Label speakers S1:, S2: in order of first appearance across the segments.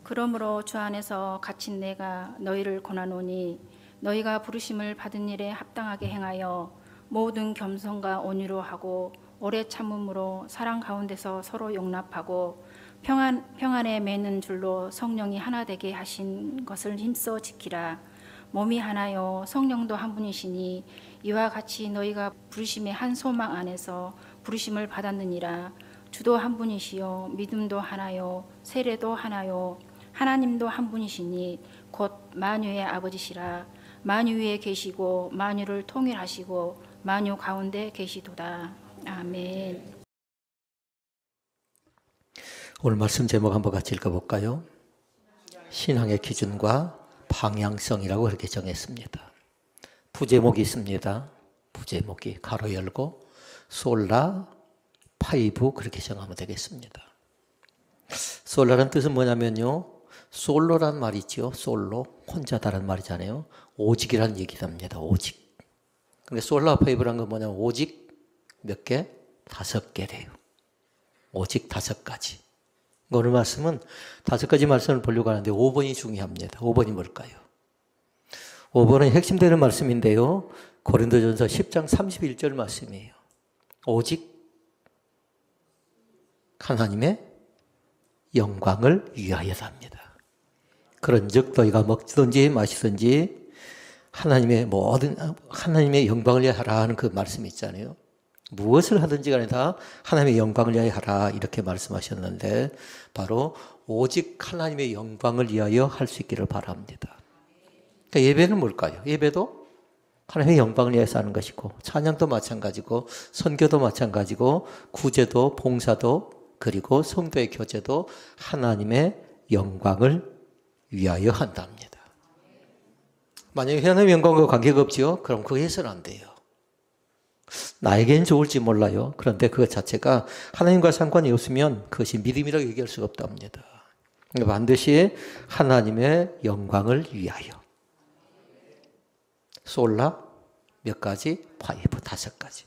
S1: 그러므로 주 안에서 갇힌 내가 너희를 권하노니 너희가 부르심을 받은 일에 합당하게 행하여 모든 겸손과 온유로 하고 오래 참음으로 사랑 가운데서 서로 용납하고 평안에 매는 줄로 성령이 하나 되게 하신 것을 힘써 지키라. 몸이 하나요 성령도 한 분이시니 이와 같이 너희가 부르심의 한 소망 안에서 부르심을 받았느니라. 주도 한 분이시요 믿음도 하나요 세례도 하나요 하나님도 한 분이시니 곧 만유의 아버지시라. 만유 위에 계시고 만유를 통일하시고 만유 가운데 계시도다. 아멘.
S2: 오늘 말씀 제목 한번 같이 읽어볼까요? 신앙의 기준과 방향성이라고 그렇게 정했습니다. 부제목이 있습니다. 부제목이 가로 열고 솔라 파이브 그렇게 정하면 되겠습니다. 솔라라는 뜻은 뭐냐면요, 솔로란 말이죠. 솔로, 혼자다라는 말이잖아요. 오직이라는 얘기랍니다. 오직. 근데 솔라 파이브란 건 뭐냐면 오직 몇 개? 5개래요. 오직 5가지. 오늘 말씀은 5가지 말씀을 보려고 하는데 5번이 중요합니다. 5번이 뭘까요? 5번은 핵심되는 말씀인데요. 고린도전서 10장 31절 말씀이에요. 오직 하나님의 영광을 위하여답니다. 그런즉 너희가 먹든지 마시든지 하나님의 영광을 위하여 하라 하는 그 말씀이 있잖아요. 무엇을 하든지 간에 다 하나님의 영광을 위하여 하라 이렇게 말씀하셨는데 바로 오직 하나님의 영광을 위하여 할 수 있기를 바랍니다. 그러니까 예배는 뭘까요? 예배도 하나님의 영광을 위해서 하는 것이고 찬양도 마찬가지고 선교도 마찬가지고 구제도 봉사도 그리고 성도의 교제도 하나님의 영광을 위하여 한답니다. 만약에 하나님의 영광과 관계가 없지요? 그럼 그거 해서는 안 돼요. 나에겐 좋을지 몰라요. 그런데 그것 자체가 하나님과 상관이 없으면 그것이 믿음이라고 얘기할 수가 없답니다. 반드시 하나님의 영광을 위하여. 솔라 몇 가지? 파이브 5가지.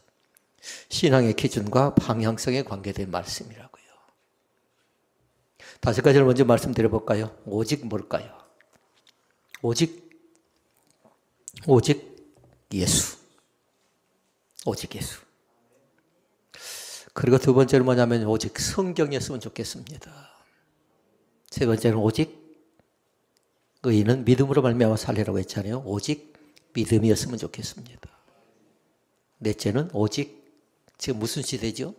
S2: 신앙의 기준과 방향성에 관계된 말씀이라고요. 5가지를 먼저 말씀드려볼까요? 오직 뭘까요? 오직 예수. 오직 예수. 그리고 두 번째는 뭐냐면 오직 성경이었으면 좋겠습니다. 세 번째는 오직 의인은 믿음으로 말미암아 살리라고 했잖아요. 오직 믿음이었으면 좋겠습니다. 넷째는 오직 지금 무슨 시대죠?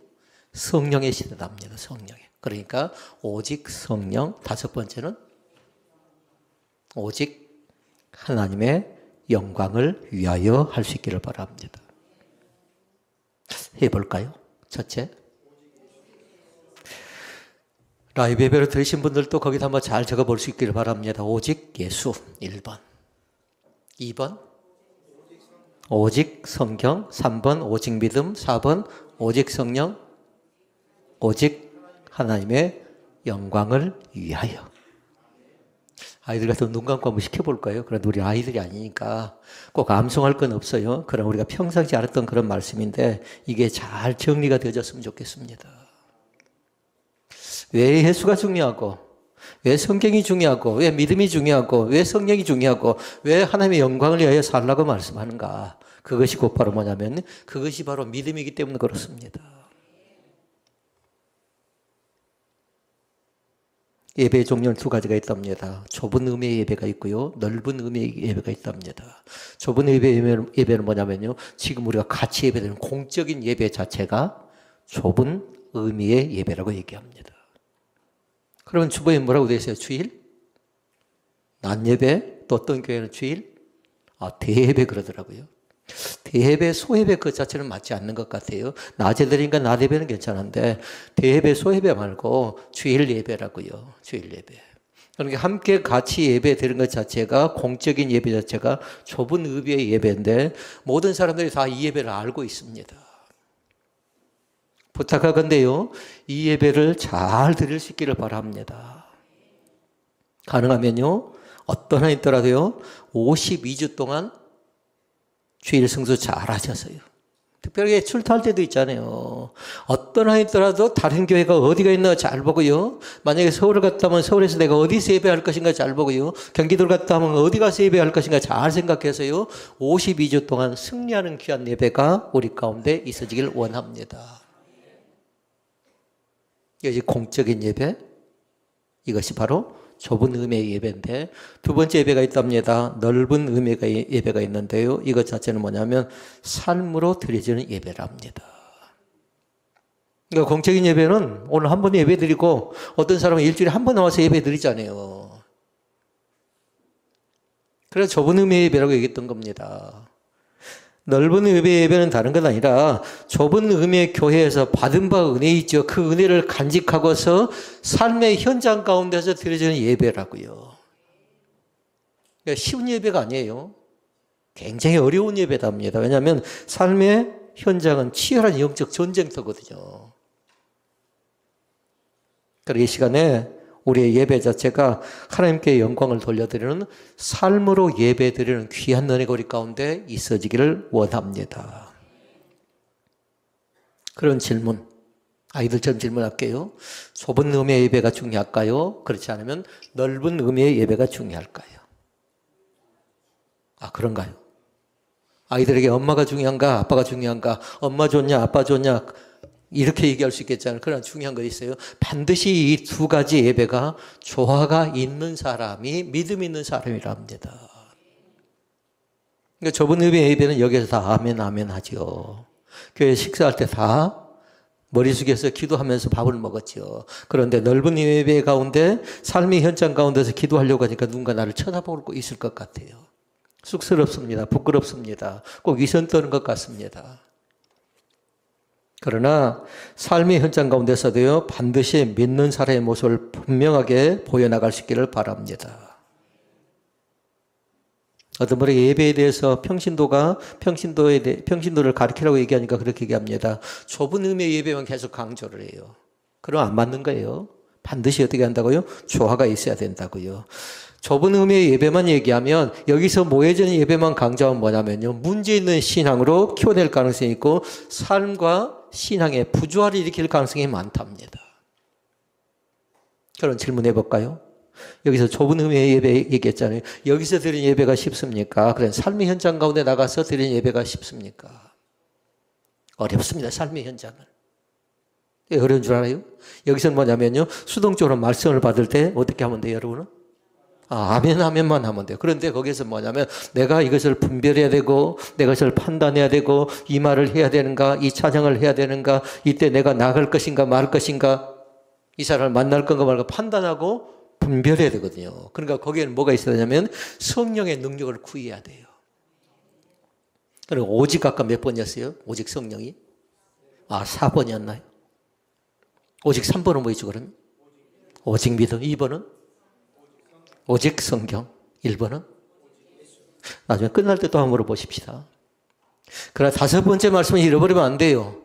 S2: 성령의 시대답니다. 성령의. 그러니까 오직 성령. 5번째는 오직 하나님의 영광을 위하여 할 수 있기를 바랍니다. 해볼까요? 첫째, 라이브 예배를 들으신 분들도 거기다 한번 잘 적어볼 수 있기를 바랍니다. 오직 예수 1번, 2번 오직 성경, 3번 오직 믿음, 4번 오직 성령, 오직 하나님의 영광을 위하여. 아이들 같은 눈 감고 한번 시켜볼까요? 그런데 우리 아이들이 아니니까 꼭 암송할 건 없어요. 그럼 우리가 평상시 알았던 그런 말씀인데 이게 잘 정리가 되어졌으면 좋겠습니다. 왜 예수가 중요하고, 왜 성경이 중요하고, 왜 믿음이 중요하고, 왜 성령이 중요하고, 왜 하나님의 영광을 위하여 살라고 말씀하는가? 그것이 곧바로 뭐냐면 그것이 바로 믿음이기 때문에 그렇습니다. 예배의 종류는 2가지가 있답니다. 좁은 의미의 예배가 있고요. 넓은 의미의 예배가 있답니다. 좁은 예배는 뭐냐면요. 지금 우리가 같이 예배드리는 공적인 예배 자체가 좁은 의미의 예배라고 얘기합니다. 그러면 주보에 뭐라고 되어 있어요? 주일? 낮 예배? 또 어떤 교회는 주일? 대예배 그러더라고요. 대예배, 소예배 그 자체는 맞지 않는 것 같아요. 낮에 드리니까 낮 예배는 괜찮은데 대예배, 소예배 말고 주일 예배라고요. 주일 예배. 그러니까 함께 같이 예배 드리는 것 자체가 공적인 예배 자체가 좁은 의미의 예배인데 모든 사람들이 다 이 예배를 알고 있습니다. 부탁하건대요. 이 예배를 잘 드릴 수 있기를 바랍니다. 가능하면요. 어떤 한 있더라도요. 52주 동안 주일 성수 잘 하셔서요. 특별하게 출타할 때도 있잖아요. 어떤 하이더라도 다른 교회가 어디가 있나 잘 보고요. 만약에 서울을 갔다 하면 서울에서 내가 어디서 예배할 것인가 잘 보고요. 경기도를 갔다 하면 어디 가서 예배할 것인가 잘 생각해서요. 52주 동안 승리하는 귀한 예배가 우리 가운데 있어지길 원합니다. 이것이 공적인 예배, 이것이 바로 좁은 의미의 예배인데, 두 번째 예배가 있답니다. 넓은 의미의 예배가 있는데요. 이것 자체는 뭐냐면 삶으로 드려지는 예배랍니다. 그러니까 공적인 예배는 오늘 한 번 예배 드리고, 어떤 사람은 일주일에 한 번 나와서 예배 드리잖아요. 그래서 좁은 의미의 예배라고 얘기했던 겁니다. 넓은 의미의 예배는 다른 건 아니라 좁은 의미의 교회에서 받은 바 은혜 있죠. 그 은혜를 간직하고서 삶의 현장 가운데서 드려지는 예배라고요. 그러니까 쉬운 예배가 아니에요. 굉장히 어려운 예배답니다. 왜냐하면 삶의 현장은 치열한 영적 전쟁터거든요. 그러기 이 시간에 우리의 예배 자체가 하나님께 영광을 돌려드리는 삶으로 예배드리는 귀한 은혜가 우리 가운데 있어지기를 원합니다. 그런 질문, 아이들처럼 질문할게요. 좁은 의미의 예배가 중요할까요? 그렇지 않으면 넓은 의미의 예배가 중요할까요? 아, 그런가요? 아이들에게 엄마가 중요한가, 아빠가 중요한가, 엄마 좋냐, 아빠 좋냐, 이렇게 얘기할 수 있겠잖아요. 그러나 중요한 거 있어요. 반드시 이 두 가지 예배가 조화가 있는 사람이 믿음 있는 사람이라 합니다. 그러니까 좁은 의미의 예배는 여기서 다 아멘 아멘 하죠. 교회 식사할 때 다 머리 숙여서 기도하면서 밥을 먹었죠. 그런데 넓은 예배 가운데 삶의 현장 가운데서 기도하려고 하니까 누군가 나를 쳐다보고 있을 것 같아요. 쑥스럽습니다. 부끄럽습니다. 꼭 위선 떠는 것 같습니다. 그러나 삶의 현장 가운데서도요, 반드시 믿는 사람의 모습을 분명하게 보여나갈 수 있기를 바랍니다. 어떤 분에게 예배에 대해서 평신도를 가르치라고 얘기하니까 그렇게 얘기합니다. 좁은 의미의 예배만 계속 강조를 해요. 그럼 안 맞는 거예요. 반드시 어떻게 한다고요? 조화가 있어야 된다고요. 좁은 의미의 예배만 얘기하면 여기서 모여지는 예배만 강조하면 뭐냐면요, 문제 있는 신앙으로 키워낼 가능성이 있고 삶과 신앙의 부조화를 일으킬 가능성이 많답니다. 그런 질문 해볼까요? 여기서 좁은 의미의 예배 얘기했잖아요. 여기서 드리는 예배가 쉽습니까? 그래, 삶의 현장 가운데 나가서 드리는 예배가 쉽습니까? 어렵습니다. 삶의 현장은. 왜 어려운 줄 알아요? 여기서는 뭐냐면요, 수동적으로 말씀을 받을 때 어떻게 하면 돼요, 여러분은? 아멘, 아멘만 하면 돼요. 그런데 거기서 뭐냐면 내가 이것을 분별해야 되고, 내가 이것을 판단해야 되고, 이 말을 해야 되는가, 이 찬양을 해야 되는가, 이때 내가 나갈 것인가 말 것인가, 이 사람을 만날 건가 말까 판단하고 분별해야 되거든요. 그러니까 거기에는 뭐가 있어야 되냐면 성령의 능력을 구해야 돼요. 그리고 오직 아까 몇 번이었어요? 오직 성령이? 4번이었나요? 오직 3번은 뭐였죠, 그러면? 오직 믿음. 2번은? 오직 성경. 1번은? 나중에 끝날 때 또 한번 물어보십시다. 그러나 5번째 말씀은 잃어버리면 안 돼요.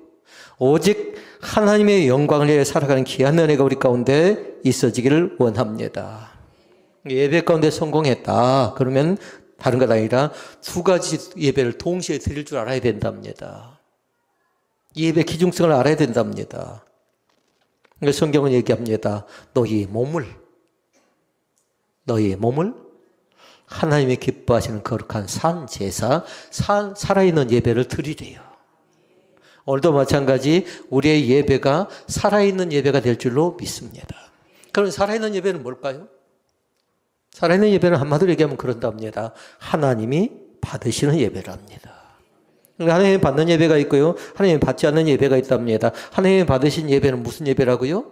S2: 오직 하나님의 영광을 위해 살아가는 귀한 은혜가 우리 가운데 있어지기를 원합니다. 예배 가운데 성공했다. 그러면 다른 것 아니라 두 가지 예배를 동시에 드릴 줄 알아야 된답니다. 예배 기중성을 알아야 된답니다. 성경은 얘기합니다. 너희 몸을 하나님이 기뻐하시는 거룩한 산 제사, 살아있는 예배를 드리래요. 오늘도 마찬가지 우리의 예배가 살아있는 예배가 될 줄로 믿습니다. 그럼 살아있는 예배는 뭘까요? 살아있는 예배는 한마디로 얘기하면 그런답니다. 하나님이 받으시는 예배랍니다. 하나님이 받는 예배가 있고요, 하나님이 받지 않는 예배가 있답니다. 하나님이 받으신 예배는 무슨 예배라고요?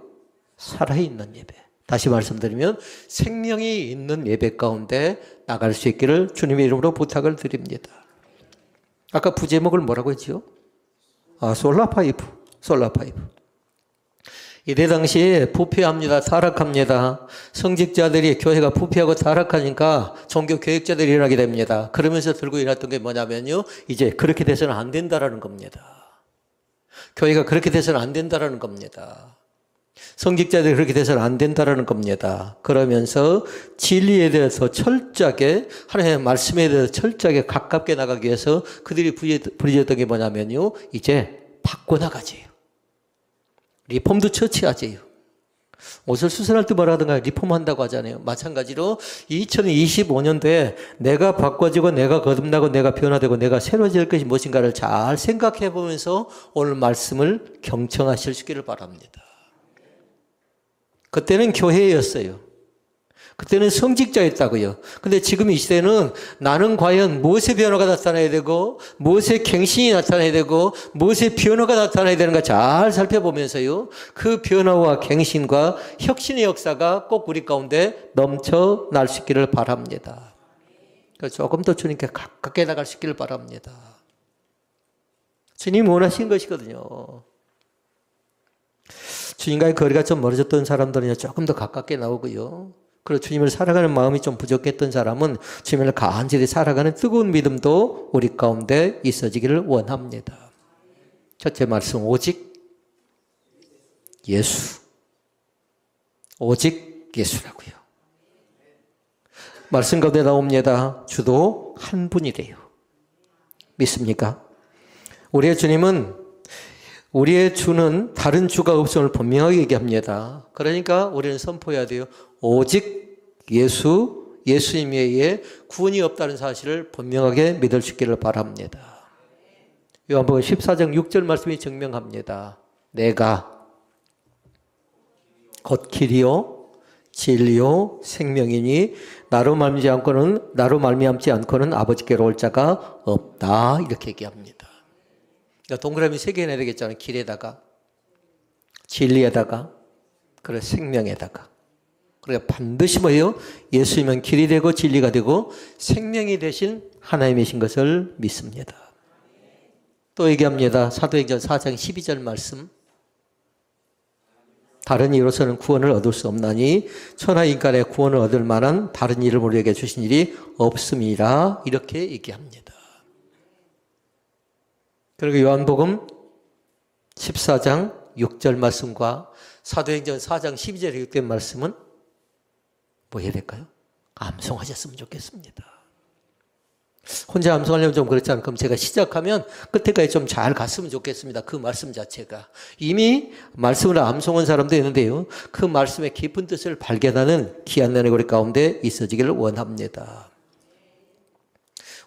S2: 살아있는 예배. 다시 말씀드리면 생명이 있는 예배 가운데 나갈 수 있기를 주님의 이름으로 부탁을 드립니다. 아까 부제목을 뭐라고 했지요? 솔라파이프. 이때 당시에 부패합니다. 타락합니다. 성직자들이 교회가 부패하고 타락하니까 종교 교육자들이 일어나게 됩니다. 그러면서 들고 일어났던 게 뭐냐면요, 이제 그렇게 돼서는 안 된다라는 겁니다. 교회가 그렇게 돼서는 안 된다라는 겁니다. 성직자들이 그렇게 돼서는 안 된다라는 겁니다. 그러면서 진리에 대해서 철저하게, 하나님의 말씀에 대해서 철저하게 가깝게 나가기 위해서 그들이 부르짖었던 게 뭐냐면요, 이제 바꿔나가지요. 리폼드 처치 하지요. 옷을 수선할 때 뭐라 하던가 리폼한다고 하잖아요. 마찬가지로 2025년도에 내가 바꿔지고 내가 거듭나고 내가 변화되고 내가 새로워질 것이 무엇인가를 잘 생각해 보면서 오늘 말씀을 경청하실 수 있기를 바랍니다. 그때는 교회였어요. 그때는 성직자였다고요. 근데 지금 이 시대는 나는 과연 무엇의 변화가 나타나야 되고 무엇의 갱신이 나타나야 되고 무엇의 변화가 나타나야 되는가 잘 살펴보면서요, 그 변화와 갱신과 혁신의 역사가 꼭 우리 가운데 넘쳐날 수 있기를 바랍니다. 그래서 조금 더 주님께 가깝게 나갈 수 있기를 바랍니다. 주님이 원하신 것이거든요. 주님과의 거리가 좀 멀어졌던 사람들은 조금 더 가깝게 나오고요. 그리고 주님을 살아가는 마음이 좀 부족했던 사람은 주님을 간절히 살아가는 뜨거운 믿음도 우리 가운데 있어지기를 원합니다. 첫째 말씀, 오직 예수. 오직 예수라고요. 말씀 가운데 나옵니다. 주도 한 분이래요. 믿습니까? 우리의 주님은, 우리의 주는 다른 주가 없음을 분명하게 얘기합니다. 그러니까 우리는 선포해야 돼요. 오직 예수, 예수님 외에 구원이 없다는 사실을 분명하게 믿을 수 있기를 바랍니다. 요한복음 14장 6절 말씀이 증명합니다. 내가 곧 길이요 진리요 생명이니 나로 말미암지 않고는 아버지께로 올 자가 없다, 이렇게 얘기합니다. 그러니까 동그라미 3개 해야 되겠잖아요. 길에다가, 진리에다가, 그리고 생명에다가. 그러니까 반드시 뭐예요? 예수님은 길이 되고 진리가 되고 생명이 되신 하나님이신 것을 믿습니다. 또 얘기합니다. 사도행전 4장 12절 말씀. 다른 이로서는 구원을 얻을 수 없나니 천하 인간의 구원을 얻을 만한 다른 일을 우리에게 주신 일이 없음이라, 이렇게 얘기합니다. 그리고 요한복음 14장 6절 말씀과 사도행전 4장 12절에 기록된 말씀은 뭐 해야 될까요? 암송하셨으면 좋겠습니다. 혼자 암송하려면 좀 그렇지 않을까? 그럼 제가 시작하면 끝에까지 좀 잘 갔으면 좋겠습니다. 그 말씀 자체가. 이미 말씀을 암송한 사람도 있는데요, 그 말씀의 깊은 뜻을 발견하는 귀한 날의 우리 가운데 있어지기를 원합니다.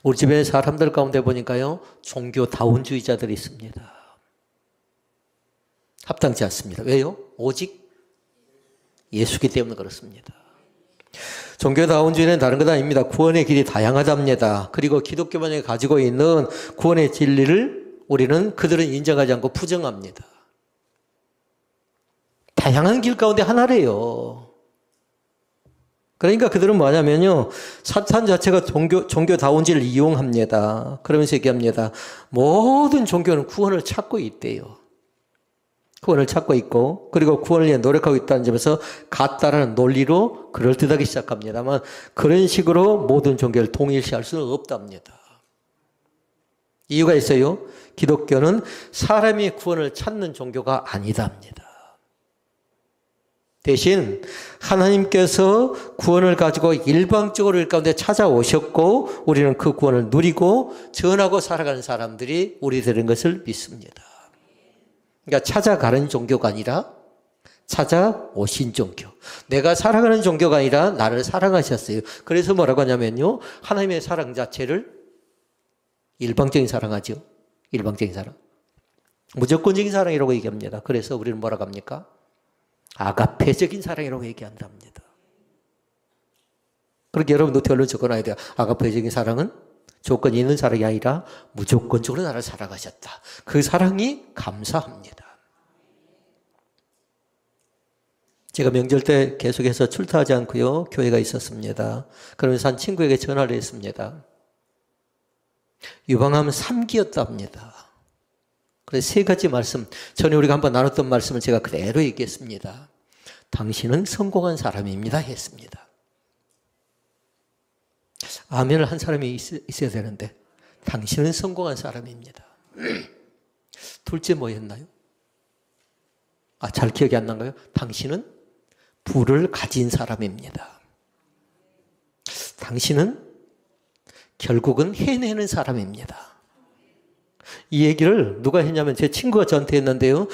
S2: 우리 주변의 사람들 가운데 보니까요, 종교다운주의자들이 있습니다. 합당치 않습니다. 왜요? 오직 예수기 때문에 그렇습니다. 종교다운주의는 다른 것 아닙니다. 구원의 길이 다양하답니다. 그리고 기독교만이 가지고 있는 구원의 진리를 그들은 인정하지 않고 부정합니다. 다양한 길 가운데 하나래요. 그러니까 그들은 뭐냐면요, 사탄 자체가 종교다운지를 이용합니다. 그러면서 얘기합니다. 모든 종교는 구원을 찾고 있대요. 구원을 찾고 있고, 그리고 구원을 위해 노력하고 있다는 점에서 같다라는 논리로 그럴듯하기 시작합니다만, 그런 식으로 모든 종교를 동일시할 수는 없답니다. 이유가 있어요. 기독교는 사람이 구원을 찾는 종교가 아니답니다. 대신 하나님께서 구원을 가지고 일방적으로 일 가운데 찾아오셨고 우리는 그 구원을 누리고 전하고 살아가는 사람들이 우리 되는 것을 믿습니다. 그러니까 찾아가는 종교가 아니라 찾아오신 종교. 내가 살아가는 종교가 아니라 나를 사랑하셨어요. 그래서 뭐라고 하냐면요, 하나님의 사랑 자체를 일방적인 사랑하죠. 일방적인 사랑. 무조건적인 사랑이라고 얘기합니다. 그래서 우리는 뭐라고 합니까? 아가페적인 사랑이라고 얘기한답니다. 그렇게 여러분도 결론 적어놔야 돼요. 아가페적인 사랑은 조건이 있는 사랑이 아니라 무조건적으로 나를 사랑하셨다. 그 사랑이 감사합니다. 제가 명절 때 계속해서 출타하지 않고요, 교회가 있었습니다. 그러면서 한 친구에게 전화를 했습니다. 유방암 3기였답니다. 그래서 3가지 말씀, 전에 우리가 한번 나눴던 말씀을 제가 그대로 얘기했습니다. 당신은 성공한 사람입니다 했습니다. 아멘을 한 사람이 있어야 되는데 당신은 성공한 사람입니다. 둘째 뭐였나요? 잘 기억이 안 난가요? 당신은 부를 가진 사람입니다. 당신은 결국은 해내는 사람입니다. 이 얘기를 누가 했냐면 제 친구가 저한테 했는데요.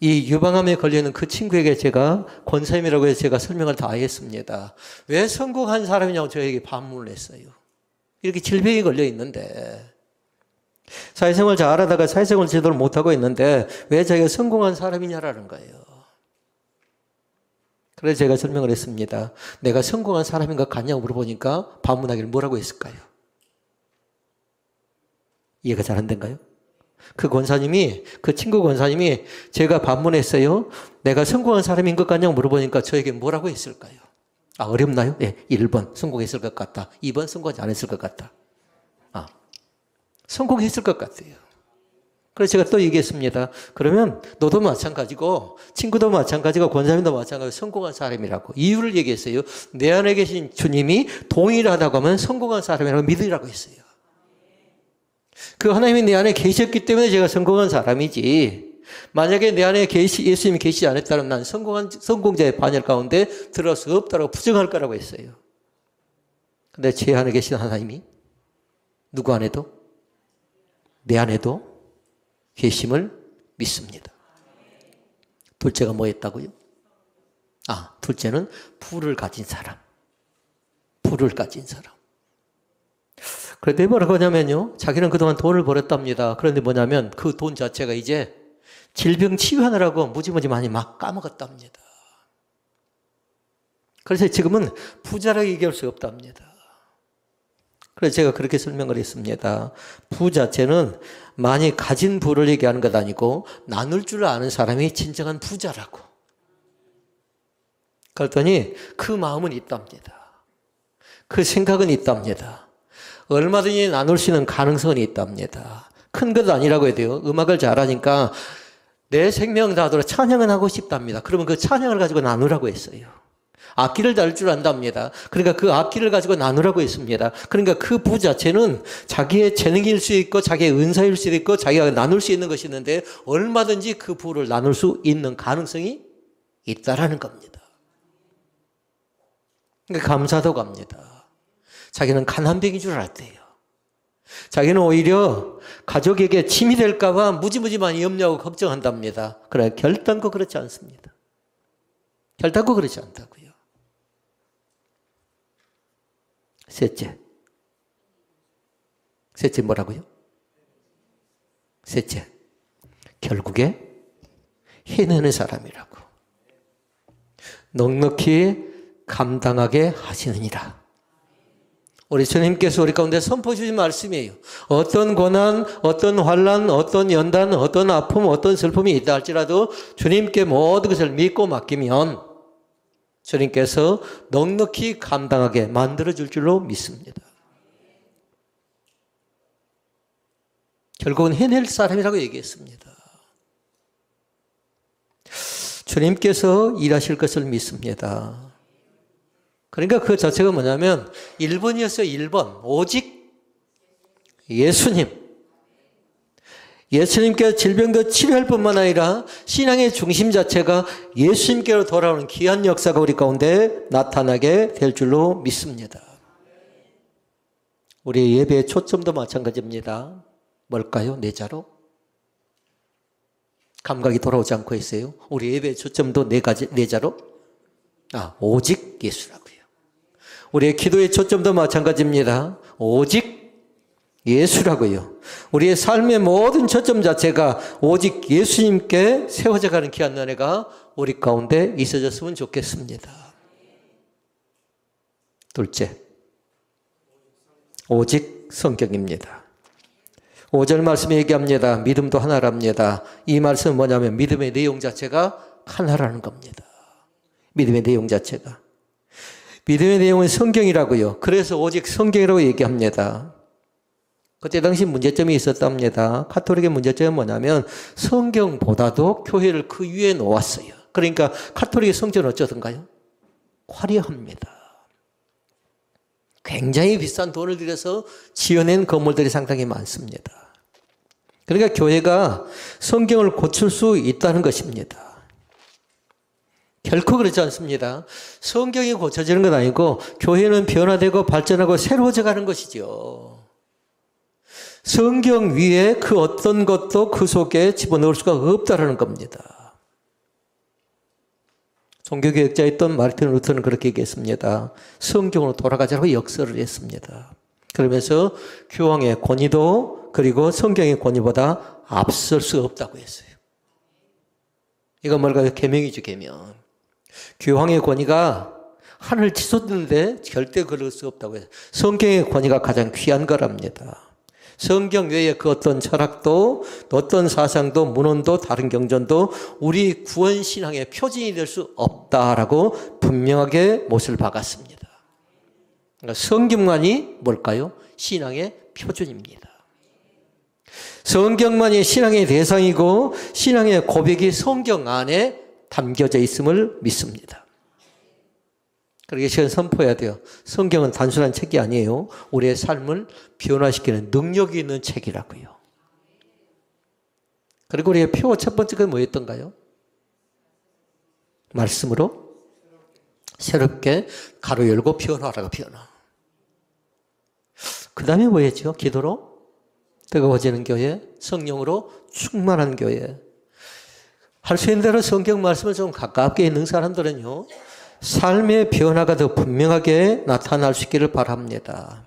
S2: 이 유방암에 걸려있는 그 친구에게 제가 권사님이라고 해서 제가 설명을 다 했습니다. 왜 성공한 사람이냐고 저에게 반문을 했어요. 이렇게 질병이 걸려 있는데 사회생활 잘하다가 사회생활 제대로 못하고 있는데 왜 자기가 성공한 사람이냐라는 거예요. 그래서 제가 설명을 했습니다. 내가 성공한 사람인 것 같냐고 물어보니까 반문하기를 뭐라고 했을까요? 이해가 잘 안 된가요? 그 권사님이, 그 친구 권사님이 제가 반문했어요. 내가 성공한 사람인 것 같냐고 물어보니까 저에게 뭐라고 했을까요? 어렵나요? 네, 1번 성공했을 것 같다. 2번 성공하지 않았을 것 같다. 성공했을 것 같아요. 그래서 제가 또 얘기했습니다. 그러면 너도 마찬가지고 친구도 마찬가지고 권사님도 마찬가지고 성공한 사람이라고. 이유를 얘기했어요. 내 안에 계신 주님이 동일하다고 하면 성공한 사람이라고 믿으라고 했어요. 그 하나님이 내 안에 계셨기 때문에 제가 성공한 사람이지. 만약에 내 안에 예수님이 계시지 않았다면 난 성공자의 반열 가운데 들어갈 수 없다고 부정할 거라고 했어요. 근데 제 안에 계신 하나님이 누구 안에도? 내 안에도 계심을 믿습니다. 둘째가 뭐였다고요? 둘째는 부를 가진 사람. 부를 가진 사람. 그런데 뭐라고 하냐면요. 자기는 그동안 돈을 벌었답니다. 그런데 뭐냐면 그 돈 자체가 이제 질병 치유하느라고 무지무지 많이 막 까먹었답니다. 그래서 지금은 부자라고 얘기할 수 없답니다. 그래서 제가 그렇게 설명을 했습니다. 부 자체는 많이 가진 부를 얘기하는 것 아니고 나눌 줄 아는 사람이 진정한 부자라고. 그랬더니 그 마음은 있답니다. 그 생각은 있답니다. 얼마든지 나눌 수 있는 가능성은 있답니다. 큰 것 아니라고 해도 돼요. 음악을 잘하니까 내 생명 다하도록 찬양은 하고 싶답니다. 그러면 그 찬양을 가지고 나누라고 했어요. 악기를 다룰 줄 안답니다. 그러니까 그 악기를 가지고 나누라고 했습니다. 그러니까 그 부 자체는 자기의 재능일 수 있고 자기의 은사일 수 있고 자기가 나눌 수 있는 것이 있는데 얼마든지 그 부를 나눌 수 있는 가능성이 있다라는 겁니다. 그러니까 감사도 갑니다. 자기는 가난병인 줄 알았대요. 자기는 오히려 가족에게 짐이 될까 봐 무지무지 많이 염려하고 걱정한답니다. 그러나 결단코 그렇지 않습니다. 결단코 그렇지 않다고요. 셋째 뭐라고요? 셋째, 결국에 해내는 사람이라고. 넉넉히 감당하게 하시느니라. 우리 주님께서 우리 가운데 선포해 주신 말씀이에요. 어떤 고난, 어떤 환난, 어떤 연단, 어떤 아픔, 어떤 슬픔이 있다 할지라도 주님께 모든 것을 믿고 맡기면 주님께서 넉넉히 감당하게 만들어줄 줄로 믿습니다. 결국은 해낼 사람이라고 얘기했습니다. 주님께서 일하실 것을 믿습니다. 그러니까 그 자체가 뭐냐면 1번이었어요. 1번. 오직 예수님께서 질병도 치료할 뿐만 아니라 신앙의 중심 자체가 예수님께로 돌아오는 귀한 역사가 우리 가운데 나타나게 될 줄로 믿습니다. 우리의 예배의 초점도 마찬가지입니다. 뭘까요? 네 자로? 감각이 돌아오지 않고 있어요. 우리 예배의 초점도 네 자로? 오직 예수라고요. 우리의 기도의 초점도 마찬가지입니다. 오직 예수라고요. 우리의 삶의 모든 초점 자체가 오직 예수님께 세워져 가는 귀한 은혜가 우리 가운데 있어졌으면 좋겠습니다. 둘째, 오직 성경입니다. 5절 말씀에 얘기합니다. 믿음도 하나랍니다. 이 말씀은 뭐냐면 믿음의 내용 자체가 하나라는 겁니다. 믿음의 내용 자체가. 믿음의 내용은 성경이라고요. 그래서 오직 성경이라고 얘기합니다. 그때 당시 문제점이 있었답니다. 가톨릭의 문제점은 뭐냐면 성경보다도 교회를 그 위에 놓았어요. 그러니까 가톨릭의 성전은 어쩌던가요? 화려합니다. 굉장히 비싼 돈을 들여서 지어낸 건물들이 상당히 많습니다. 그러니까 교회가 성경을 고칠 수 있다는 것입니다. 결코 그렇지 않습니다. 성경이 고쳐지는 건 아니고 교회는 변화되고 발전하고 새로워져 가는 것이죠. 성경 위에 그 어떤 것도 그 속에 집어넣을 수가 없다라는 겁니다. 종교개혁자였던 마르틴 루터는 그렇게 얘기했습니다. 성경으로 돌아가자고 역설을 했습니다. 그러면서 교황의 권위도 그리고 성경의 권위보다 앞설 수 없다고 했어요. 이건 뭘까요? 계명이죠, 계명. 교황의 권위가 하늘을 치솟는데 절대 그럴 수 없다고 해요. 성경의 권위가 가장 귀한 거랍니다. 성경 외에 그 어떤 철학도 어떤 사상도 문헌도 다른 경전도 우리 구원신앙의 표준이 될 수 없다라고 분명하게 못을 박았습니다. 그러니까 성경만이 뭘까요? 신앙의 표준입니다. 성경만이 신앙의 대상이고 신앙의 고백이 성경 안에 담겨져 있음을 믿습니다. 그렇게 시간 선포해야 돼요. 성경은 단순한 책이 아니에요. 우리의 삶을 변화시키는 능력이 있는 책이라고요. 그리고 우리의 표 첫 번째가 뭐였던가요? 말씀으로 새롭게 가로 열고 변화라고 변화. 그 다음에 뭐였죠? 기도로 뜨거워지는 교회, 성령으로 충만한 교회. 할 수 있는 대로 성경 말씀을 좀 가깝게 있는 사람들은요, 삶의 변화가 더 분명하게 나타날 수 있기를 바랍니다.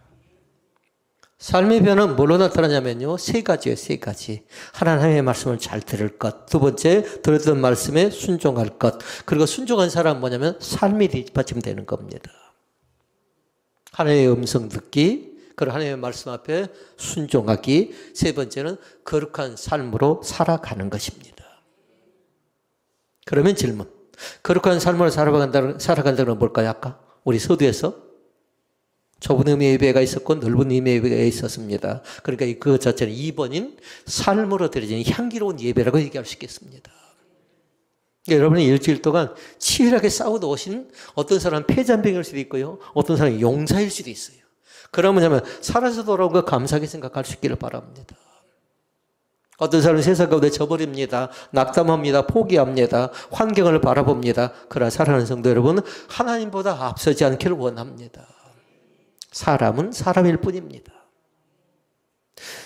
S2: 삶의 변화는 뭘로 나타나냐면요, 세 가지예요, 세 가지. 하나님의 말씀을 잘 들을 것. 두 번째, 들었던 말씀에 순종할 것. 그리고 순종한 사람은 뭐냐면 삶이 뒷받침되는 겁니다. 하나님의 음성 듣기, 그리고 하나님의 말씀 앞에 순종하기. 세 번째는 거룩한 삶으로 살아가는 것입니다. 그러면 질문. 거룩한 삶으로 살아간다는 건 뭘까요? 아까 우리 서두에서 좁은 의미의 예배가 있었고 넓은 의미의 예배가 있었습니다. 그러니까 그 자체는 2번인 삶으로 드려지는 향기로운 예배라고 얘기할 수 있겠습니다. 여러분이 일주일 동안 치열하게 싸우다 오신 어떤 사람은 폐잔병일 수도 있고요. 어떤 사람은 용사일 수도 있어요. 그러면 뭐냐면 살아서 돌아온 거 감사하게 생각할 수 있기를 바랍니다. 어떤 사람은 세상 가운데 져버립니다. 낙담합니다. 포기합니다. 환경을 바라봅니다. 그러나 사랑하는 성도 여러분, 하나님보다 앞서지 않기를 원합니다. 사람은 사람일 뿐입니다.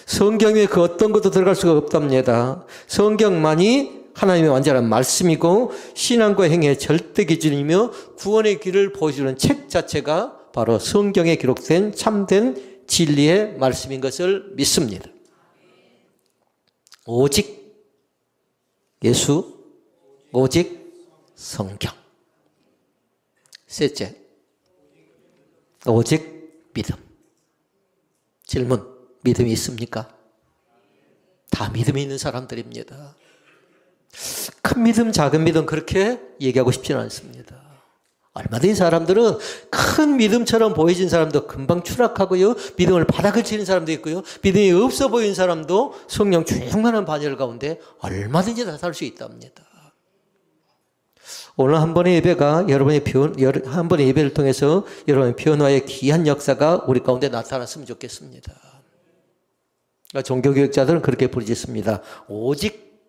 S2: 성경에 그 어떤 것도 들어갈 수가 없답니다. 성경만이 하나님의 완전한 말씀이고 신앙과 행위의 절대 기준이며 구원의 길을 보여주는 책 자체가 바로 성경에 기록된 참된 진리의 말씀인 것을 믿습니다. 오직 예수, 오직 성경. 셋째, 오직 믿음. 질문, 믿음이 있습니까? 다 믿음이 있는 사람들입니다. 큰 믿음, 작은 믿음 그렇게 얘기하고 싶지는 않습니다. 얼마든지 사람들은 큰 믿음처럼 보여진 사람도 금방 추락하고요. 믿음을 바닥을 치는 사람도 있고요. 믿음이 없어 보이는 사람도 성령 충만한 반열 가운데 얼마든지 다 살 수 있답니다. 오늘 한 번의 예배가 한 번의 예배를 통해서 여러분의 변화의 귀한 역사가 우리 가운데 나타났으면 좋겠습니다. 그러니까 종교교육자들은 그렇게 부르짖습니다. 오직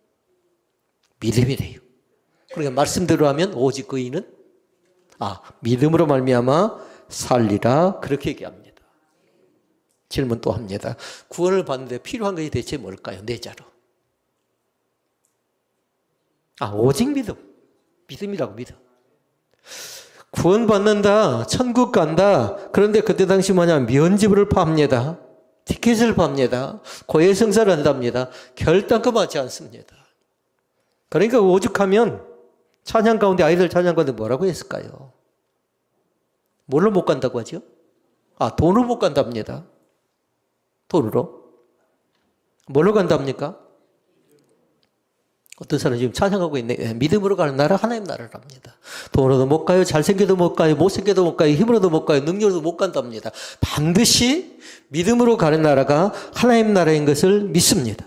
S2: 믿음이래요. 그러니까 말씀대로 하면 오직 의인은 믿음으로 말미암아 살리라 그렇게 얘기합니다. 질문 또 합니다. 구원을 받는데 필요한 것이 대체 뭘까요? 네 자로. 오직 믿음. 믿음이라고 믿음. 구원 받는다. 천국 간다. 그런데 그때 당시 뭐냐면 면죄부를 팝니다. 티켓을 팝니다. 고해성사를 한답니다. 결단코 받지 않습니다. 그러니까 오죽하면 찬양 가운데 아이들 찬양 가운데 뭐라고 했을까요? 뭘로 못 간다고 하죠? 돈으로 못 간답니다. 돈으로. 뭘로 간답니까? 어떤 사람이 지금 찬양하고 있네. 믿음으로 가는 나라 하나님 나라랍니다. 돈으로도 못 가요. 잘생겨도 못 가요. 못생겨도 못 가요. 힘으로도 못 가요. 능력으로도 못 간답니다. 반드시 믿음으로 가는 나라가 하나님 나라인 것을 믿습니다.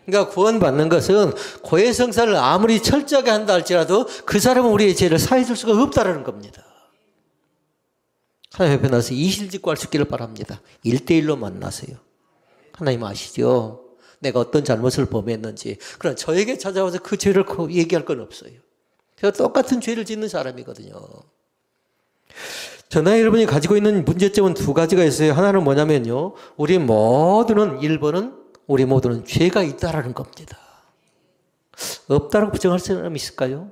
S2: 그러니까 구원받는 것은 고해성사를 아무리 철저하게 한다 할지라도 그 사람은 우리의 죄를 사해 줄 수가 없다는 겁니다. 하나님 앞에 나서 이실직고할 수 있기를 바랍니다. 1대1로 만나세요. 하나님 아시죠? 내가 어떤 잘못을 범했는지. 그럼 저에게 찾아와서 그 죄를 얘기할 건 없어요. 제가 똑같은 죄를 짓는 사람이거든요. 저나 여러분이 가지고 있는 문제점은 두 가지가 있어요. 하나는 뭐냐면요. 우리 모두는 1번은 우리 모두는 죄가 있다라는 겁니다. 없다라고 부정할 사람이 있을까요?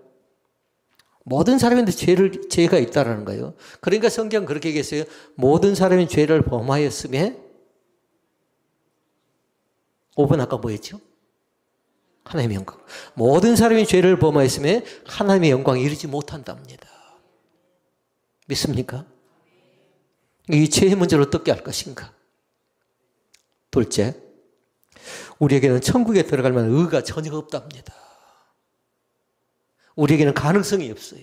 S2: 모든 사람인데 죄가 있다라는 거예요. 그러니까 성경 그렇게 얘기했어요. 모든 사람이 죄를 범하였음에 5번 아까 뭐였죠? 하나님의 영광. 모든 사람이 죄를 범하였음에 하나님의 영광에 이르지 못한답니다. 믿습니까? 이 죄의 문제를 어떻게 할 것인가? 둘째, 우리에게는 천국에 들어갈 만한 의가 전혀 없답니다. 우리에게는 가능성이 없어요.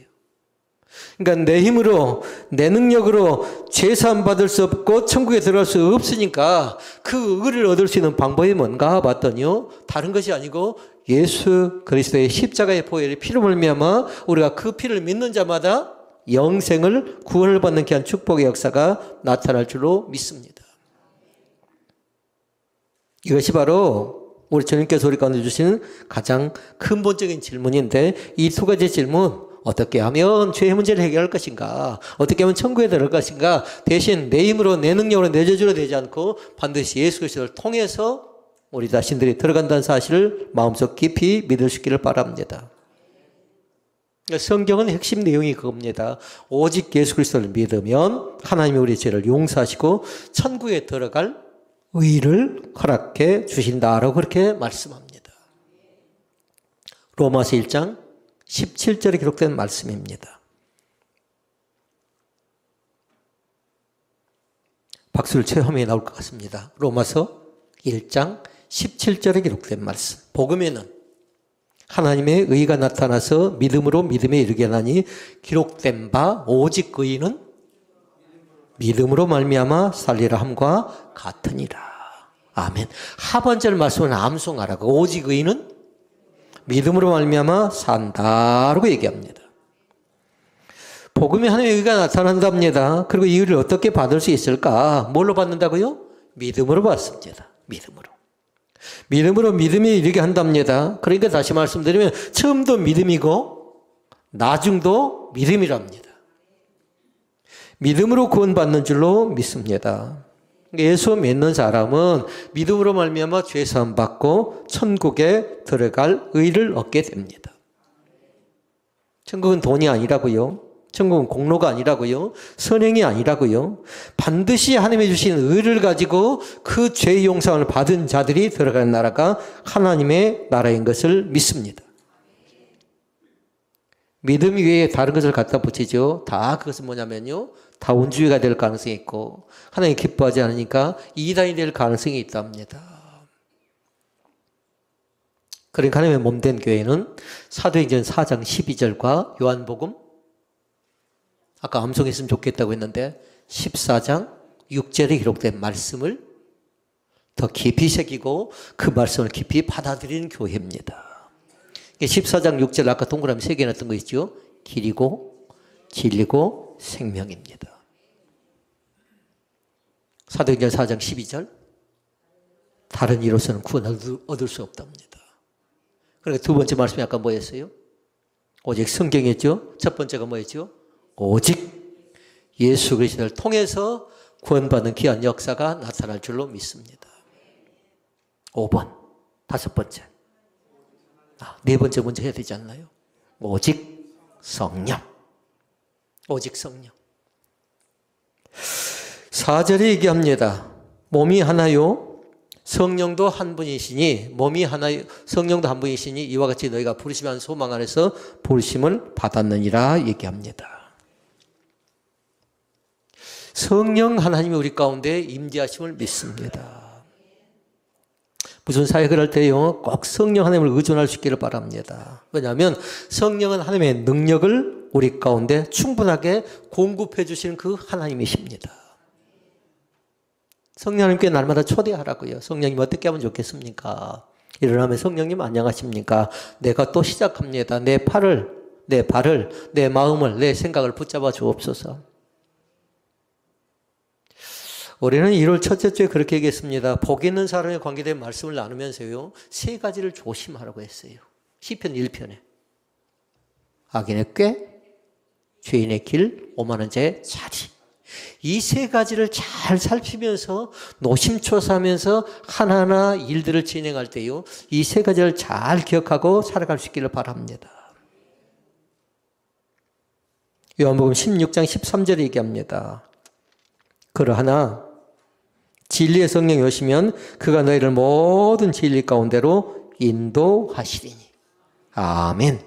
S2: 그러니까 내 힘으로, 내 능력으로 죄사함 받을 수 없고 천국에 들어갈 수 없으니까 그 의를 얻을 수 있는 방법이 뭔가 봤더니요. 다른 것이 아니고 예수 그리스도의 십자가의 보혈의 피로 말미암아 우리가 그 피를 믿는 자마다 영생을 구원을 받는 귀한 축복의 역사가 나타날 줄로 믿습니다. 이것이 바로 우리 주님께서 우리 가운데 주시는 가장 근본적인 질문인데 이 두 가지 질문 어떻게 하면 죄의 문제를 해결할 것인가? 어떻게 하면 천국에 들어갈 것인가? 대신 내 힘으로 내 능력으로 내 저주로 되지 않고 반드시 예수 그리스도를 통해서 우리 자신들이 들어간다는 사실을 마음속 깊이 믿을 수 있기를 바랍니다. 성경은 핵심 내용이 그겁니다. 오직 예수 그리스도를 믿으면 하나님이 우리 죄를 용서하시고 천국에 들어갈 의를 허락해 주신다라고 그렇게 말씀합니다. 로마서 1장 17절에 기록된 말씀입니다. 박수를 체험해 나올 것 같습니다. 로마서 1장 17절에 기록된 말씀. 복음에는 하나님의 의가 나타나서 믿음으로 믿음에 이르게 하나니 기록된 바 오직 의인은 믿음으로 말미암아 살리라 함과 같으니라. 아멘. 하반절 말씀을 암송하라고. 오직 의인은 믿음으로 말미암아 산다라고 얘기합니다. 복음에 하나님의 의가 나타난답니다. 그리고 이 의를 어떻게 받을 수 있을까? 뭘로 받는다고요? 믿음으로 받습니다. 믿음으로. 믿음으로 믿음에 이르게 한답니다. 그러니까 다시 말씀드리면 처음도 믿음이고 나중도 믿음이랍니다. 믿음으로 구원받는 줄로 믿습니다. 예수 믿는 사람은 믿음으로 말미암아 죄 사함 받고 천국에 들어갈 의를 얻게 됩니다. 천국은 돈이 아니라고요. 천국은 공로가 아니라고요. 선행이 아니라고요. 반드시 하나님이 주신 의를 가지고 그 죄 용서를 받은 자들이 들어가는 나라가 하나님의 나라인 것을 믿습니다. 믿음 위에 다른 것을 갖다 붙이죠. 다 그것은 뭐냐면요. 다 원주의가 될 가능성이 있고 하나님이 기뻐하지 않으니까 이단이 될 가능성이 있답니다. 그러니까 하나님의 몸된 교회는 사도행전 4장 12절과 요한복음 아까 암송했으면 좋겠다고 했는데 14장 6절에 기록된 말씀을 더 깊이 새기고 그 말씀을 깊이 받아들이는 교회입니다. 14장 6절 아까 동그라미 3개 놨던 거 있죠. 길이고 진리고 생명입니다. 사도행전 4장 12절 다른 이로서는 구원을 얻을 수 없답니다. 그러니까 두 번째 말씀이 아까 뭐였어요? 오직 성경이었죠. 첫 번째가 뭐였죠? 오직 예수 그리스도를 통해서 구원받는 귀한 역사가 나타날 줄로 믿습니다. 5번 다섯 번째 네 번째 먼저 해야 되지 않나요? 오직 성령. 오직 성령. 4절에 얘기합니다. 몸이 하나요. 성령도 한 분이시니 몸이 하나요. 성령도 한 분이시니 이와 같이 너희가 부르심한 소망 안에서 부르심을 받았느니라 얘기합니다. 성령 하나님이 우리 가운데 임재하심을 믿습니다. 무슨 사역을 할 때요, 꼭 성령 하나님을 의존할 수 있기를 바랍니다. 왜냐하면 성령은 하나님의 능력을 우리 가운데 충분하게 공급해 주시는 그 하나님이십니다. 성령 하나님께 날마다 초대하라고요. 성령님 어떻게 하면 좋겠습니까? 일어나면 성령님 안녕하십니까? 내가 또 시작합니다. 내 발을, 내 마음을, 내 생각을 붙잡아 주옵소서. 우리는 1월 첫째 주에 그렇게 얘기했습니다. 복 있는 사람에 관계된 말씀을 나누면서요. 세 가지를 조심하라고 했어요. 시편 1편에. 악인의 꾀, 죄인의 길, 오만한 자의 자리. 이 세 가지를 잘 살피면서 노심초사하면서 하나하나 일들을 진행할 때요, 이 세 가지를 잘 기억하고 살아갈 수 있기를 바랍니다. 요한복음 16장 13절에 얘기합니다. 그러하나 진리의 성령이 오시면 그가 너희를 모든 진리 가운데로 인도하시리니. 아멘.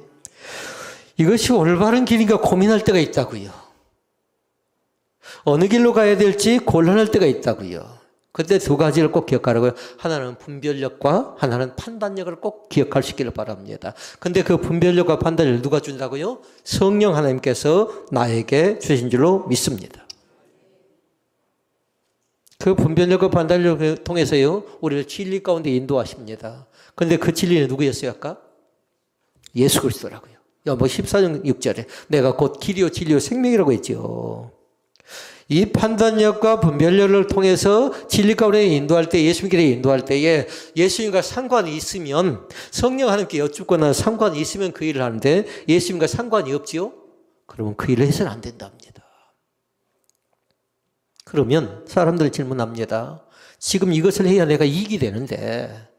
S2: 이것이 올바른 길인가 고민할 때가 있다고요. 어느 길로 가야 될지 곤란할 때가 있다고요. 그때 두 가지를 꼭 기억하라고요. 하나는 분별력과 하나는 판단력을 꼭 기억할 수 있기를 바랍니다. 근데 그 분별력과 판단력을 누가 준다고요? 성령 하나님께서 나에게 주신 줄로 믿습니다. 그 분별력과 판단력을 통해서요, 우리를 진리 가운데 인도하십니다. 근데 그 진리는 누구였어요, 아까? 예수 그리스도라고요. 뭐 14장 6절에 내가 곧 길이요 진리요 생명이라고 했죠. 이 판단력과 분별력을 통해서 진리 가운데 인도할 때, 예수님 길에 인도할 때에 예수님과 상관이 있으면, 성령 하나님께 여쭙거나 상관이 있으면 그 일을 하는데 예수님과 상관이 없지요? 그러면 그 일을 해서는 안 된답니다. 그러면 사람들이 질문합니다. 지금 이것을 해야 내가 이익이 되는데,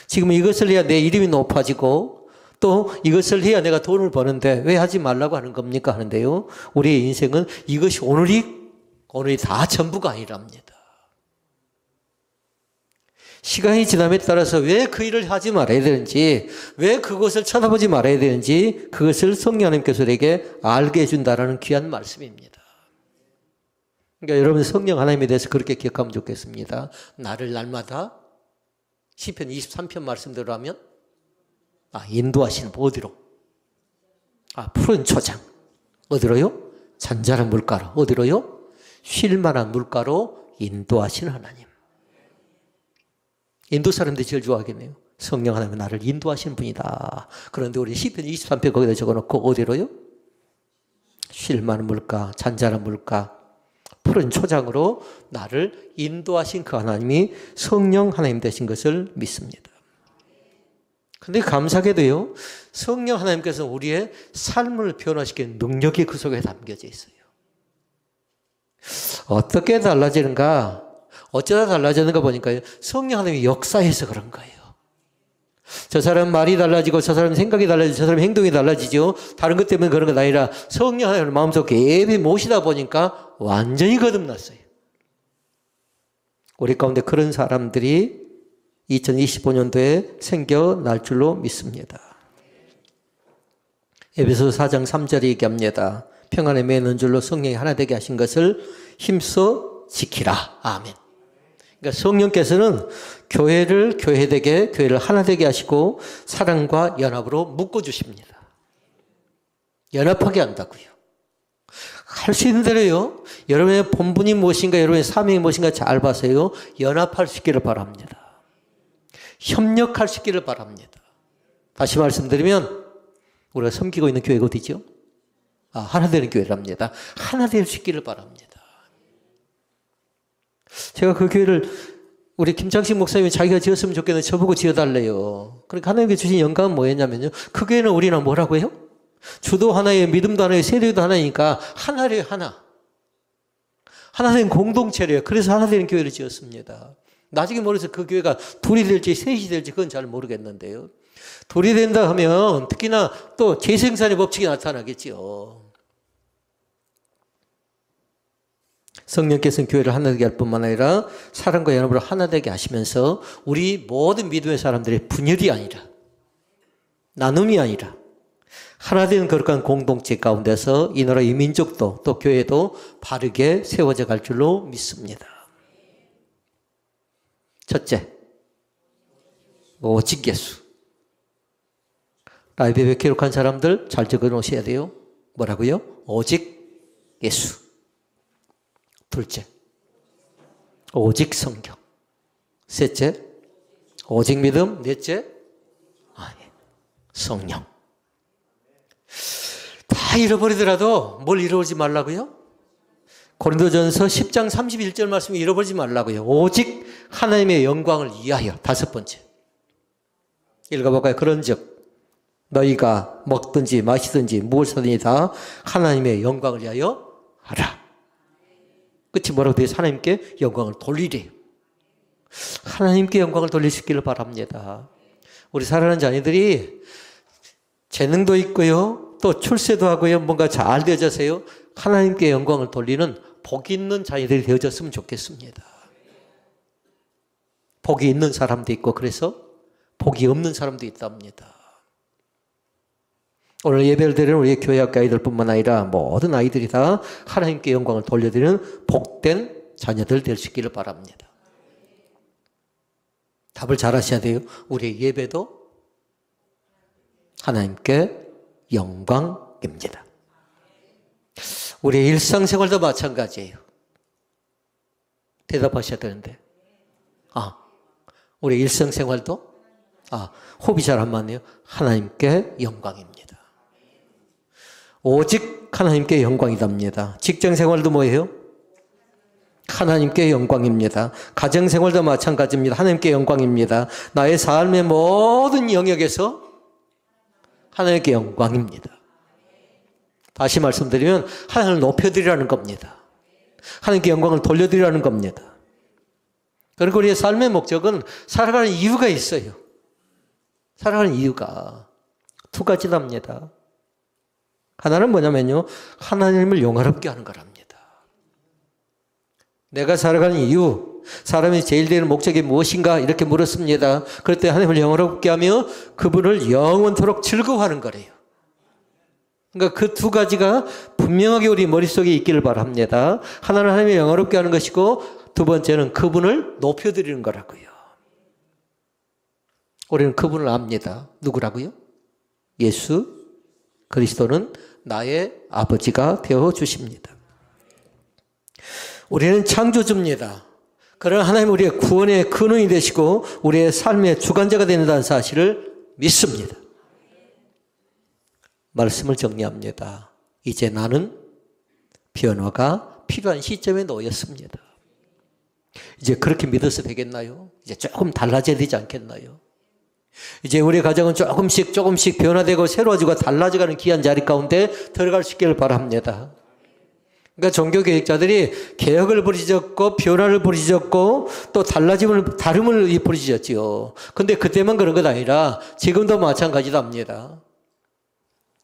S2: 지금 이것을 해야 내 이름이 높아지고, 또 이것을 해야 내가 돈을 버는데 왜 하지 말라고 하는 겁니까? 하는데요, 우리의 인생은 이것이 오늘이 다 전부가 아니랍니다. 시간이 지남에 따라서 왜 그 일을 하지 말아야 되는지, 왜 그것을 쳐다보지 말아야 되는지, 그것을 성령 하나님께서 우리에게 알게 해준다라는 귀한 말씀입니다. 그러니까 여러분 성령 하나님에 대해서 그렇게 기억하면 좋겠습니다. 나를 날마다 시편 23편 말씀대로 하면 인도하시는 어디로? 푸른 초장. 어디로요? 잔잔한 물가로. 어디로요? 쉴만한 물가로 인도하시는 하나님. 인도 사람들이 제일 좋아하겠네요. 성령 하나님은 나를 인도하시는 분이다. 그런데 우리 시편 23편 거기다 적어놓고 어디로요? 쉴만한 물가, 잔잔한 물가, 푸른 초장으로 나를 인도하신 그 하나님이 성령 하나님 되신 것을 믿습니다. 근데 감사하게도요, 성령 하나님께서 우리의 삶을 변화시키는 능력이 그 속에 담겨져 있어요. 어떻게 달라지는가? 어쩌다 달라지는가 보니까 성령 하나님이 역사해서 그런 거예요. 저 사람 말이 달라지고 저 사람 생각이 달라지고 저 사람 행동이 달라지죠. 다른 것 때문에 그런 건 아니라 성령 하나님을 마음속에 깊이 모시다 보니까 완전히 거듭났어요. 우리 가운데 그런 사람들이 2025년도에 생겨날 줄로 믿습니다. 에베소서 4장 3절에 얘기합니다. 평안에 매는 줄로 성령이 하나 되게 하신 것을 힘써 지키라. 아멘. 그러니까 성령께서는 교회를 교회되게, 교회를 하나 되게 하시고 사랑과 연합으로 묶어주십니다. 연합하게 한다고요. 할 수 있는 대로요. 여러분의 본분이 무엇인가, 여러분의 사명이 무엇인가 잘 봐서요, 연합할 수 있기를 바랍니다. 협력할 수 있기를 바랍니다. 다시 말씀드리면 우리가 섬기고 있는 교회가 어디죠? 하나 되는 교회랍니다. 하나 될 수 있기를 바랍니다. 제가 그 교회를 우리 김창식 목사님이 자기가 지었으면 좋겠는데 저보고 지어달래요. 그러니까 하나님께 주신 영감은 뭐였냐면요, 그 교회는 우리는 뭐라고 해요? 주도 하나예요, 믿음도 하나예요, 세례도 하나니까 하나래요. 하나 된 공동체래요. 그래서 하나 되는 교회를 지었습니다. 나중에 모르겠어요. 그 교회가 둘이 될지 셋이 될지 그건 잘 모르겠는데요, 둘이 된다 하면 특히나 또 재생산의 법칙이 나타나겠지요. 성령께서는 교회를 하나 되게 할 뿐만 아니라 사랑과 연합으로 하나 되게 하시면서 우리 모든 믿음의 사람들의 분열이 아니라, 나눔이 아니라 하나 되는 거룩한 공동체 가운데서 이 나라 이 민족도 또 교회도 바르게 세워져 갈 줄로 믿습니다. 첫째, 오직 예수. 라이브에 기록한 사람들 잘 적어 놓으셔야 돼요. 뭐라고요? 오직 예수. 둘째, 오직 성경. 셋째, 오직 믿음. 넷째, 성령. 다 잃어버리더라도 뭘 잃어버리지 말라고요? 고린도전서 10장 31절 말씀을 잃어버리지 말라고요. 오직 하나님의 영광을 위하여. 다섯 번째, 읽어볼까요? 그런즉 너희가 먹든지 마시든지 무엇을 하든지 다 하나님의 영광을 위하여 하라. 끝이 뭐라고 되어 있어요? 하나님께 영광을 돌리래요. 하나님께 영광을 돌릴 수 있기를 바랍니다. 우리 사랑하는 자녀들이 재능도 있고요, 또 출세도 하고요, 뭔가 잘 되어져서요, 하나님께 영광을 돌리는 복 있는 자녀들이 되어졌으면 좋겠습니다. 복이 있는 사람도 있고 그래서 복이 없는 사람도 있답니다. 오늘 예배를 드리는 우리 교회학교 아이들뿐만 아니라 모든 아이들이 다 하나님께 영광을 돌려드리는 복된 자녀들 될 수 있기를 바랍니다. 답을 잘 하셔야 돼요. 우리의 예배도 하나님께 영광입니다. 우리의 일상생활도 마찬가지예요. 대답하셔야 되는데. 우리의 일상생활도 호흡이 잘 안 맞네요. 하나님께 영광입니다. 오직 하나님께 영광이답니다. 직장생활도 뭐예요? 하나님께 영광입니다. 가정생활도 마찬가지입니다. 하나님께 영광입니다. 나의 삶의 모든 영역에서 하나님께 영광입니다. 다시 말씀드리면 하나님을 높여드리라는 겁니다. 하나님께 영광을 돌려드리라는 겁니다. 그리고 우리의 삶의 목적은 살아가는 이유가 있어요. 살아가는 이유가 두 가지랍니다. 하나는 뭐냐면요, 하나님을 영화롭게 하는 거랍니다. 내가 살아가는 이유, 사람이 제일 되는 목적이 무엇인가 이렇게 물었습니다. 그럴 때 하나님을 영화롭게 하며 그분을 영원토록 즐거워하는 거래요. 그러니까 그 두 가지가 분명하게 우리 머릿속에 있기를 바랍니다. 하나는 하나님을 영화롭게 하는 것이고 두 번째는 그분을 높여드리는 거라고요. 우리는 그분을 압니다. 누구라고요? 예수 그리스도는 나의 아버지가 되어 주십니다. 우리는 창조주입니다. 그러나 하나님 우리의 구원의 근원이 되시고 우리의 삶의 주관자가 된다는 사실을 믿습니다. 말씀을 정리합니다. 이제 나는 변화가 필요한 시점에 놓였습니다. 이제 그렇게 믿어서 되겠나요? 이제 조금 달라져야 되지 않겠나요? 이제 우리 가정은 조금씩 변화되고 새로워지고 달라져가는 귀한 자리 가운데 들어갈 수 있기를 바랍니다. 그러니까 종교개혁자들이 개혁을 부르짖었고 변화를 부르짖었고 또 다름을 부르짖었지요. 근데 그때만 그런 것 아니라 지금도 마찬가지답니다.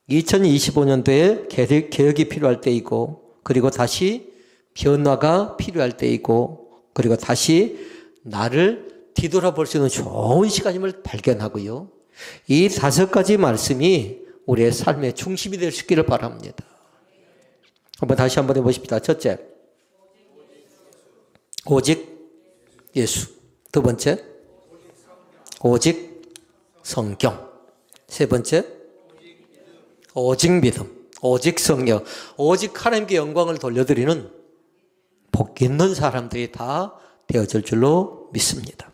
S2: 2025년도에 개혁이 필요할 때이고 그리고 다시 변화가 필요할 때이고 그리고 다시 나를 뒤돌아볼 수 있는 좋은 시간임을 발견하고요. 이 5가지 말씀이 우리의 삶의 중심이 될 수 있기를 바랍니다. 다시 한번 해보십시다. 첫째, 오직 예수. 두 번째, 오직 성경. 세 번째, 오직 믿음. 오직 성령. 오직 하나님께 영광을 돌려드리는 복 있는 사람들이 다 되어질 줄로 믿습니다.